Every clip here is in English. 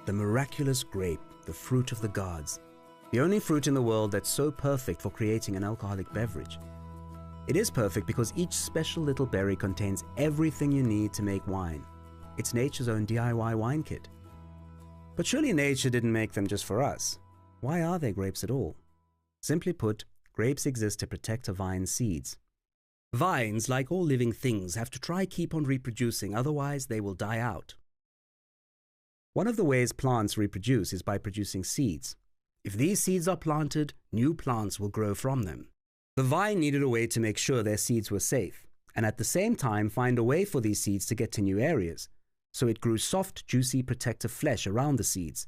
The miraculous grape, the fruit of the gods. The only fruit in the world that's so perfect for creating an alcoholic beverage. It is perfect because each special little berry contains everything you need to make wine. It's nature's own DIY wine kit. But surely nature didn't make them just for us. Why are there grapes at all? Simply put, grapes exist to protect a vine's seeds. Vines, like all living things, have to keep on reproducing, otherwise they will die out. One of the ways plants reproduce is by producing seeds. If these seeds are planted, new plants will grow from them. The vine needed a way to make sure their seeds were safe, and at the same time find a way for these seeds to get to new areas. So it grew soft, juicy, protective flesh around the seeds.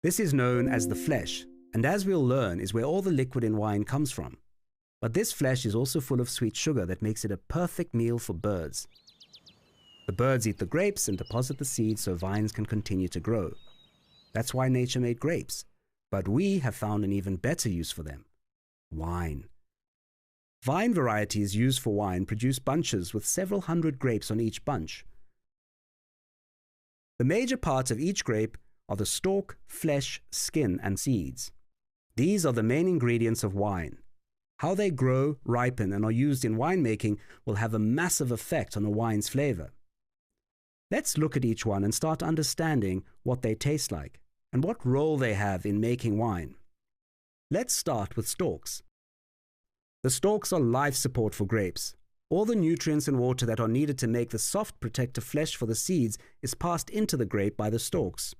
This is known as the flesh, and as we'll learn, is where all the liquid in wine comes from. But this flesh is also full of sweet sugar that makes it a perfect meal for birds. The birds eat the grapes and deposit the seeds so vines can continue to grow. That's why nature made grapes. But we have found an even better use for them: wine. Vine varieties used for wine produce bunches with several hundred grapes on each bunch. The major parts of each grape are the stalk, flesh, skin, and seeds. These are the main ingredients of wine. How they grow, ripen, and are used in winemaking will have a massive effect on a wine's flavor. Let's look at each one and start understanding what they taste like and what role they have in making wine. Let's start with stalks. The stalks are life support for grapes. All the nutrients and water that are needed to make the soft protective flesh for the seeds is passed into the grape by the stalks.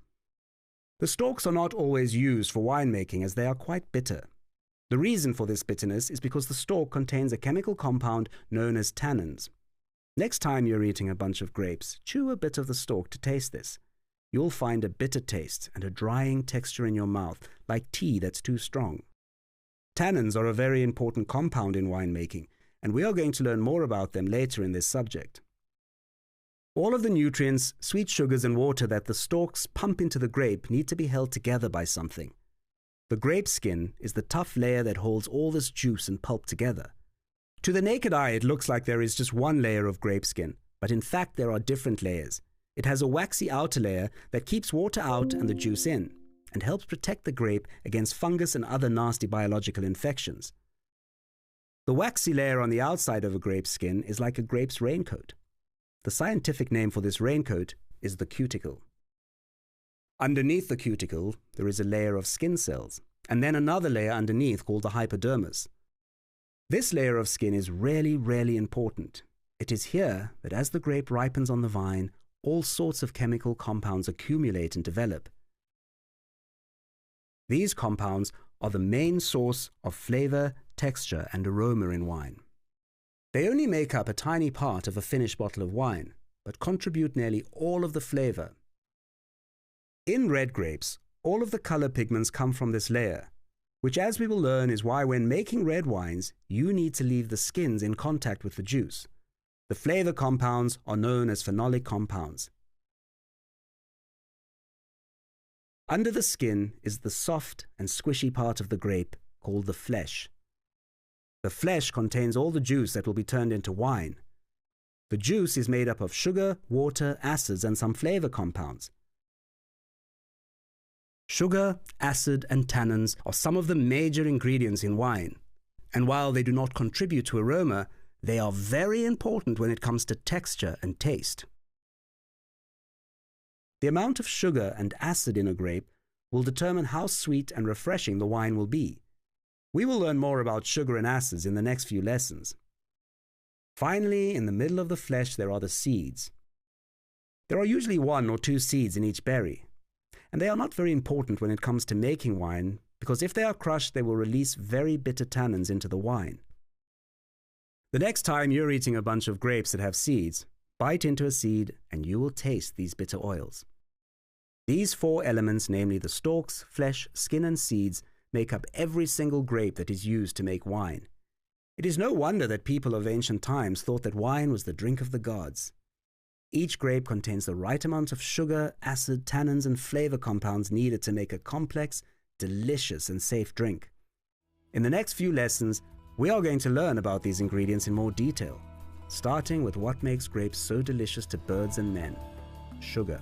The stalks are not always used for winemaking as they are quite bitter. The reason for this bitterness is because the stalk contains a chemical compound known as tannins. Next time you're eating a bunch of grapes, chew a bit of the stalk to taste this. You'll find a bitter taste and a drying texture in your mouth, like tea that's too strong. Tannins are a very important compound in winemaking, and we are going to learn more about them later in this subject. All of the nutrients, sweet sugars, and water that the stalks pump into the grape need to be held together by something. The grape skin is the tough layer that holds all this juice and pulp together. To the naked eye, it looks like there is just one layer of grape skin, but in fact there are different layers. It has a waxy outer layer that keeps water out and the juice in, and helps protect the grape against fungus and other nasty biological infections. The waxy layer on the outside of a grape skin is like a grape's raincoat. The scientific name for this raincoat is the cuticle. Underneath the cuticle, there is a layer of skin cells, and then another layer underneath called the hypodermis. This layer of skin is really important. It is here that as the grape ripens on the vine, all sorts of chemical compounds accumulate and develop. These compounds are the main source of flavor, texture, and aroma in wine. They only make up a tiny part of a finished bottle of wine, but contribute nearly all of the flavor. In red grapes, all of the color pigments come from this layer, which, as we will learn, is why when making red wines, you need to leave the skins in contact with the juice. The flavor compounds are known as phenolic compounds. Under the skin is the soft and squishy part of the grape called the flesh. The flesh contains all the juice that will be turned into wine. The juice is made up of sugar, water, acids, and some flavor compounds. Sugar, acid, and tannins are some of the major ingredients in wine, and while they do not contribute to aroma, they are very important when it comes to texture and taste. The amount of sugar and acid in a grape will determine how sweet and refreshing the wine will be. We will learn more about sugar and acids in the next few lessons. Finally, in the middle of the flesh, there are the seeds. There are usually 1 or 2 seeds in each berry, and they are not very important when it comes to making wine, because if they are crushed, they will release very bitter tannins into the wine. The next time you're eating a bunch of grapes that have seeds, bite into a seed and you will taste these bitter oils. These 4 elements, namely the stalks, flesh, skin, and seeds, make up every single grape that is used to make wine. It is no wonder that people of ancient times thought that wine was the drink of the gods. Each grape contains the right amount of sugar, acid, tannins, and flavor compounds needed to make a complex, delicious, and safe drink. In the next few lessons, we are going to learn about these ingredients in more detail, starting with what makes grapes so delicious to birds and men: sugar.